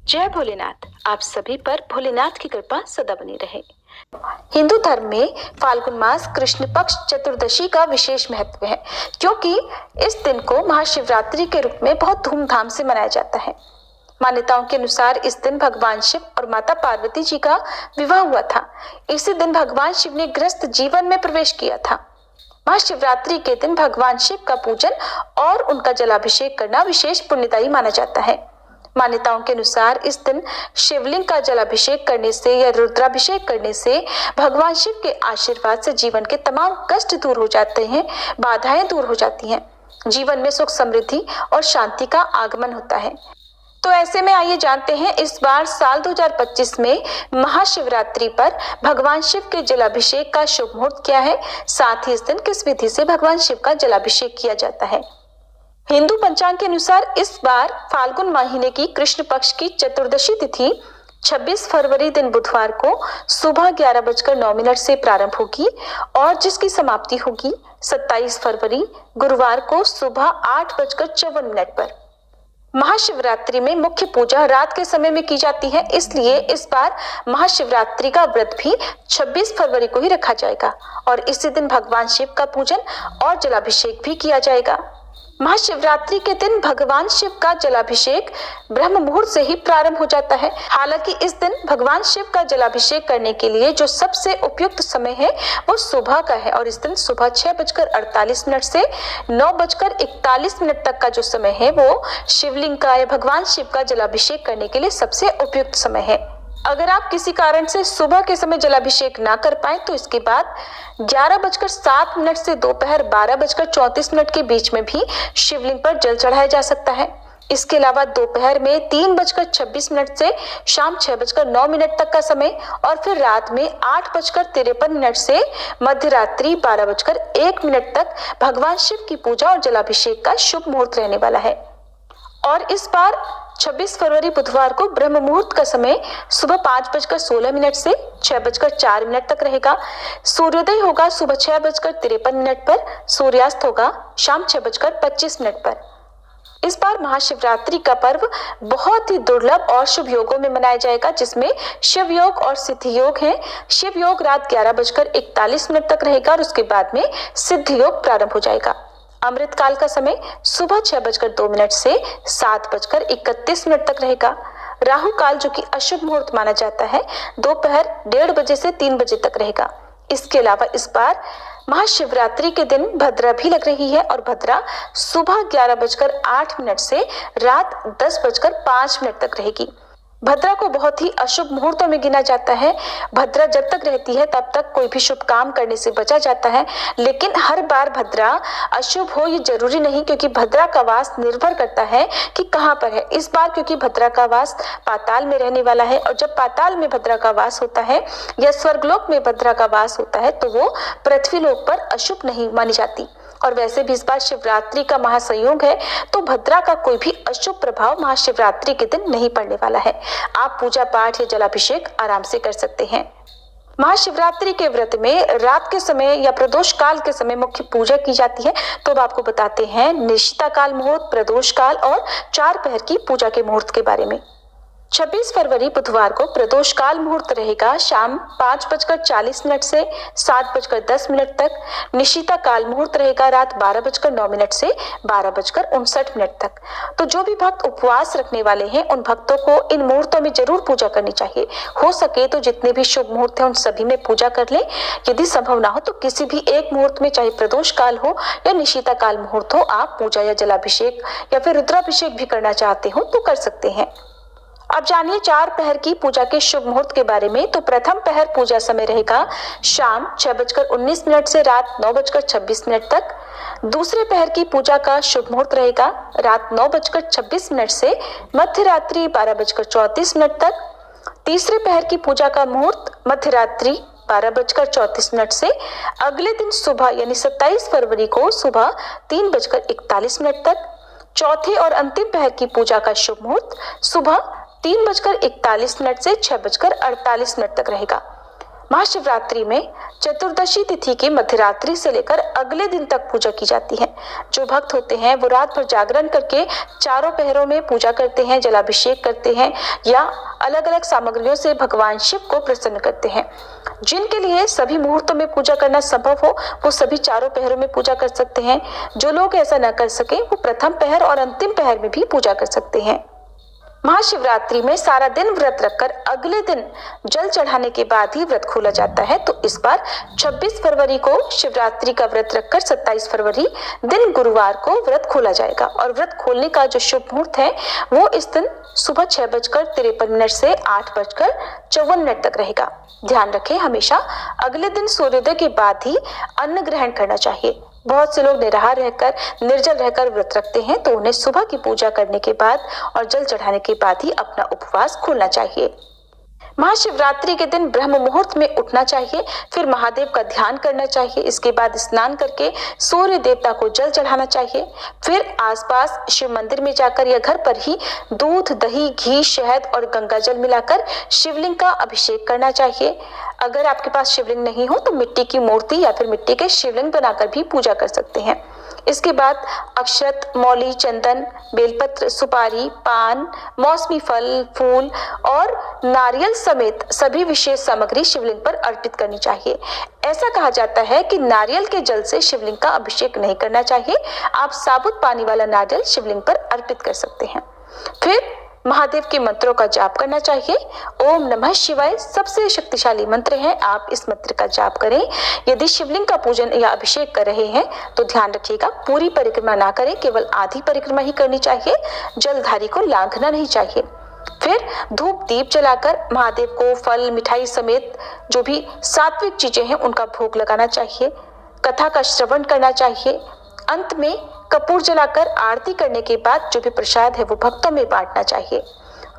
जय भोलेनाथ। आप सभी पर भोलेनाथ की कृपा सदा बनी रहे। हिंदू धर्म में फाल्गुन मास कृष्ण पक्ष चतुर्दशी का विशेष महत्व है, क्योंकि इस दिन को महाशिवरात्रि के रूप में बहुत धूमधाम से मनाया जाता है। मान्यताओं के अनुसार इस दिन भगवान शिव और माता पार्वती जी का विवाह हुआ था। इसी दिन भगवान शिव ने गृहस्थ जीवन में प्रवेश किया था। महाशिवरात्रि के दिन भगवान शिव का पूजन और उनका जलाभिषेक करना विशेष पुण्यदायी माना जाता है। मान्यताओं के अनुसार इस दिन शिवलिंग का जलाभिषेक करने से या रुद्राभिषेक करने से भगवान शिव के आशीर्वाद से जीवन के तमाम कष्ट दूर हो जाते हैं, बाधाएं दूर हो जाती हैं, जीवन में सुख समृद्धि और शांति का आगमन होता है। तो ऐसे में आइए जानते हैं इस बार साल 2025 में महाशिवरात्रि पर भगवान शिव के जलाभिषेक का शुभ मुहूर्त क्या है, साथ ही इस दिन किस विधि से भगवान शिव का जलाभिषेक किया जाता है। हिंदू पंचांग के अनुसार इस बार फाल्गुन महीने की कृष्ण पक्ष की चतुर्दशी तिथि 26 फरवरी दिन बुधवार को सुबह 11:09 से प्रारंभ होगी और जिसकी समाप्ति होगी 27 फरवरी गुरुवार को सुबह 8:54 पर। महाशिवरात्रि में मुख्य पूजा रात के समय में की जाती है, इसलिए इस बार महाशिवरात्रि का व्रत भी 26 फरवरी को ही रखा जाएगा और इसी दिन भगवान शिव का पूजन और जलाभिषेक भी किया जाएगा। महाशिवरात्रि के दिन भगवान शिव का जलाभिषेक ब्रह्म मुहूर्त से ही प्रारंभ हो जाता है। हालांकि इस दिन भगवान शिव का जलाभिषेक करने के लिए जो सबसे उपयुक्त समय है वो सुबह का है और इस दिन सुबह 6:48 से 9:41 तक का जो समय है वो शिवलिंग का या भगवान शिव का जलाभिषेक करने के लिए सबसे उपयुक्त समय है। अगर आप किसी कारण से सुबह के समय जलाभिषेक ना कर पाए तो इसके बाद 11:07 से दोपहर 12:34 के बीच में भी शिवलिंग पर जल चढ़ाया जा सकता है। इसके अलावा दोपहर में 3:26 से शाम 6:09 तक का समय और फिर रात में 8:53 से मध्य रात्रि 12:01 तक भगवान शिव की पूजा और जलाभिषेक का शुभ मुहूर्त रहने वाला है। और इस बार 26 फरवरी बुधवार को ब्रह्म मुहूर्त का समय सुबह 5:16 से 6:04 तक रहेगा। सूर्योदय होगा सुबह 6:53 पर, सूर्यास्त होगा शाम 6:25 पर। इस बार महाशिवरात्रि का पर्व बहुत ही दुर्लभ और शुभ योगों में मनाया जाएगा, जिसमें शिव योग और सिद्धि योग है। शिव योग रात 11:41 तक रहेगा और उसके बाद में सिद्धि योग प्रारंभ हो जाएगा। अमृत काल का समय सुबह 6:02 से 7:31 तक रहेगा। राहु काल जो कि अशुभ मुहूर्त माना जाता है दोपहर 1:30 से 3 तक रहेगा। इसके अलावा इस बार महाशिवरात्रि के दिन भद्रा भी लग रही है और भद्रा सुबह 11:08 से रात 10:05 तक रहेगी। भद्रा को बहुत ही अशुभ मुहूर्तों में गिना जाता है। भद्रा जब तक रहती है तब तक कोई भी शुभ काम करने से बचा जाता है, लेकिन हर बार भद्रा अशुभ हो ये जरूरी नहीं, क्योंकि भद्रा का वास निर्भर करता है कि कहाँ पर है। इस बार क्योंकि भद्रा का वास पाताल में रहने वाला है और जब पाताल में भद्रा का वास होता है या स्वर्गलोक में भद्रा का वास होता है तो वो पृथ्वी लोक पर अशुभ नहीं मानी जाती। और वैसे भी इस बार शिवरात्रि का महासंयोग है तो भद्रा का कोई भी अशुभ प्रभाव महाशिवरात्रि के दिन नहीं पड़ने वाला है। आप पूजा पाठ या जलाभिषेक आराम से कर सकते हैं। महाशिवरात्रि के व्रत में रात के समय या प्रदोष काल के समय मुख्य पूजा की जाती है। तो अब आपको बताते हैं निशिता काल मुहूर्त, प्रदोष काल और 4 पहर की पूजा के मुहूर्त के बारे में। 26 फरवरी बुधवार को प्रदोष काल मुहूर्त रहेगा शाम 5:40 से 7:10 तक। निशिता काल मुहूर्त रहेगा रात 12:09 से 12:59 तक। तो जो भी भक्त उपवास रखने वाले हैं उन भक्तों को इन मुहूर्तों में जरूर पूजा करनी चाहिए। हो सके तो जितने भी शुभ मुहूर्त हैं उन सभी में पूजा कर लें। यदि संभव ना हो तो किसी भी एक मुहूर्त में, चाहे प्रदोष काल हो या निशिता काल मुहूर्त हो, आप पूजा या जलाभिषेक या फिर रुद्राभिषेक भी करना चाहते हो तो कर सकते हैं। अब जानिए 4 पहर की पूजा के शुभ मुहूर्त के बारे में। तो प्रथम पहर पूजा समय रहेगा शाम 6:19 से रात 9:26 तक। दूसरे पहर की पूजा का शुभ मुहूर्त रहेगा रात 9:26 से मध्य रात्रि 12:34 तक। तीसरे पहर की पूजा का मुहूर्त मध्य रात्रि 12:34 से अगले दिन सुबह यानी 27 फरवरी को सुबह 3:41 तक। चौथे और अंतिम पहर की पूजा का शुभ मुहूर्त सुबह 3:41 से 6:48 तक रहेगा। महाशिवरात्रि में चतुर्दशी तिथि की मध्यरात्रि से लेकर अगले दिन तक पूजा की जाती है। जो भक्त होते हैं वो रात भर जागरण करके चारों पहरों में पूजा करते हैं, जलाभिषेक करते हैं या अलग अलग सामग्रियों से भगवान शिव को प्रसन्न करते हैं। जिनके लिए सभी मुहूर्तों में पूजा करना संभव हो वो सभी चारों पहरों में पूजा कर सकते हैं। जो लोग ऐसा न कर सके वो प्रथम पहर और अंतिम पहर में भी पूजा कर सकते हैं। महाशिवरात्रि में सारा दिन व्रत रखकर अगले दिन जल चढ़ाने के बाद ही व्रत खोला जाता है। तो इस बार 26 फरवरी को शिवरात्रि का व्रत रखकर 27 फरवरी दिन गुरुवार को व्रत खोला जाएगा और व्रत खोलने का जो शुभ मुहूर्त है वो इस दिन सुबह 6:53 से 8:54 तक रहेगा। ध्यान रखें, हमेशा अगले दिन सूर्योदय के बाद ही अन्न ग्रहण करना चाहिए। बहुत से लोग निराहार रहकर, निर्जल रहकर व्रत रखते हैं, तो उन्हें सुबह की पूजा करने के बाद और जल चढ़ाने के बाद ही अपना उपवास खोलना चाहिए। महाशिवरात्रि के दिन ब्रह्म मुहूर्त में उठना चाहिए, फिर महादेव का ध्यान करना चाहिए। इसके बाद स्नान करके सूर्य देवता को जल चढ़ाना चाहिए। फिर आसपास शिव मंदिर में जाकर या घर पर ही दूध, दही, घी, शहद और गंगा जल मिलाकर शिवलिंग का अभिषेक करना चाहिए। अगर आपके पास शिवलिंग नहीं हो तो मिट्टी की मूर्ति या फिर मिट्टी के शिवलिंग बनाकर भी पूजा कर सकते हैं। इसके बाद अक्षत, मौली, चंदन, बेलपत्र, सुपारी, पान, मौसमी फल, फूल और नारियल समेत सभी विशेष सामग्री शिवलिंग पर अर्पित करनी चाहिए। ऐसा कहा जाता है कि नारियल के जल से शिवलिंग का अभिषेक नहीं करना चाहिए। आप साबुत पानी वाला नारियल शिवलिंग पर अर्पित कर सकते हैं। फिर महादेव के मंत्रों का जाप करना चाहिए। ओम नमः शिवाय सबसे शक्तिशाली मंत्र है, आप इस मंत्र का जाप करें। यदि शिवलिंग का पूजन या अभिषेक कर रहे हैं तो ध्यान रखिएगा, पूरी परिक्रमा ना करें, केवल आधी परिक्रमा ही करनी चाहिए। जलधारी को लांघना नहीं चाहिए। फिर धूप दीप जलाकर महादेव को फल, मिठाई समेत जो भी सात्विक चीजें हैं उनका भोग लगाना चाहिए। कथा का श्रवण करना चाहिए। अंत में कपूर जलाकर आरती करने के बाद जो भी प्रसाद है वो भक्तों में बांटना चाहिए।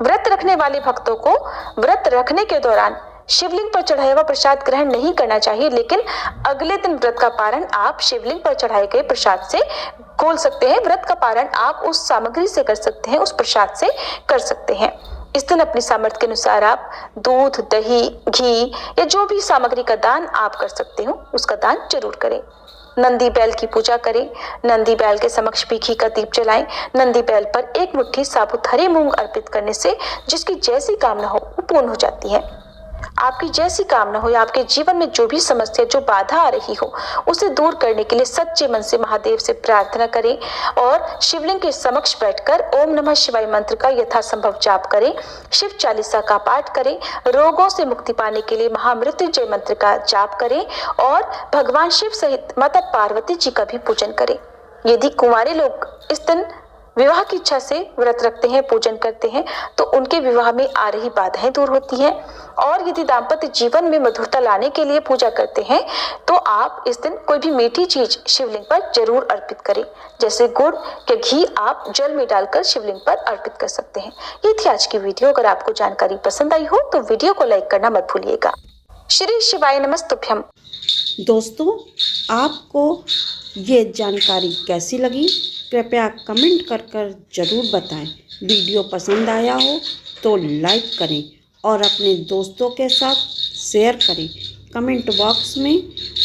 व्रत रखने वाले भक्तों को व्रत रखने के दौरान शिवलिंग पर चढ़ाया हुआ प्रसाद ग्रहण नहीं करना चाहिए, लेकिन अगले दिन व्रत का पारण आप शिवलिंग पर चढ़ाए गए प्रसाद से खोल सकते हैं। व्रत का पारण आप उस सामग्री से कर सकते हैं, उस प्रसाद से कर सकते हैं। इस दिन अपनी सामर्थ्य के अनुसार आप दूध, दही, घी या जो भी सामग्री का दान आप कर सकते हो उसका दान जरूर करें। नंदी बैल की पूजा करें। नंदी बैल के समक्ष भी घी का दीप जलाएं। नंदी बैल पर एक मुट्ठी साबुत हरे मूंग अर्पित करने से जिसकी जैसी कामना हो वो पूर्ण हो जाती है। आपकी जैसी कामना हो या आपके जीवन में जो भी समस्या, जो बाधा आ रही हो उसे दूर करने के लिए सच्चे मन से महादेव से प्रार्थना करें और शिवलिंग के समक्ष बैठकर ओम नमः शिवाय मंत्र का यथासंभव जाप करें। शिव चालीसा का पाठ करें। रोगों से मुक्ति पाने के लिए महामृत्युंजय मंत्र का जाप करें और भगवान शिव सहित माता पार्वती जी का भी पूजन करें। यदि कुंवारे लोग इस दिन विवाह की इच्छा से व्रत रखते हैं, पूजन करते हैं, तो उनके विवाह में आ रही बाधाएं दूर होती हैं। और यदि दाम्पत्य जीवन में मधुरता लाने के लिए पूजा करते हैं तो आप इस दिन कोई भी मीठी चीज शिवलिंग पर जरूर अर्पित करें। जैसे गुड़ या घी आप जल में डालकर शिवलिंग पर अर्पित कर सकते हैं। ये थी आज की वीडियो। अगर आपको जानकारी पसंद आई हो तो वीडियो को लाइक करना मत भूलिएगा। श्री शिवाय नमस्तुभ्यम। दोस्तों, आपको ये जानकारी कैसी लगी कृपया कमेंट कर ज़रूर बताएं। वीडियो पसंद आया हो तो लाइक करें और अपने दोस्तों के साथ शेयर करें। कमेंट बॉक्स में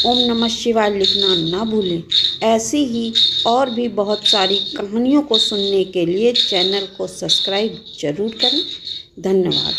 ओम नमः शिवाय लिखना ना भूलें। ऐसी ही और भी बहुत सारी कहानियों को सुनने के लिए चैनल को सब्सक्राइब जरूर करें। धन्यवाद।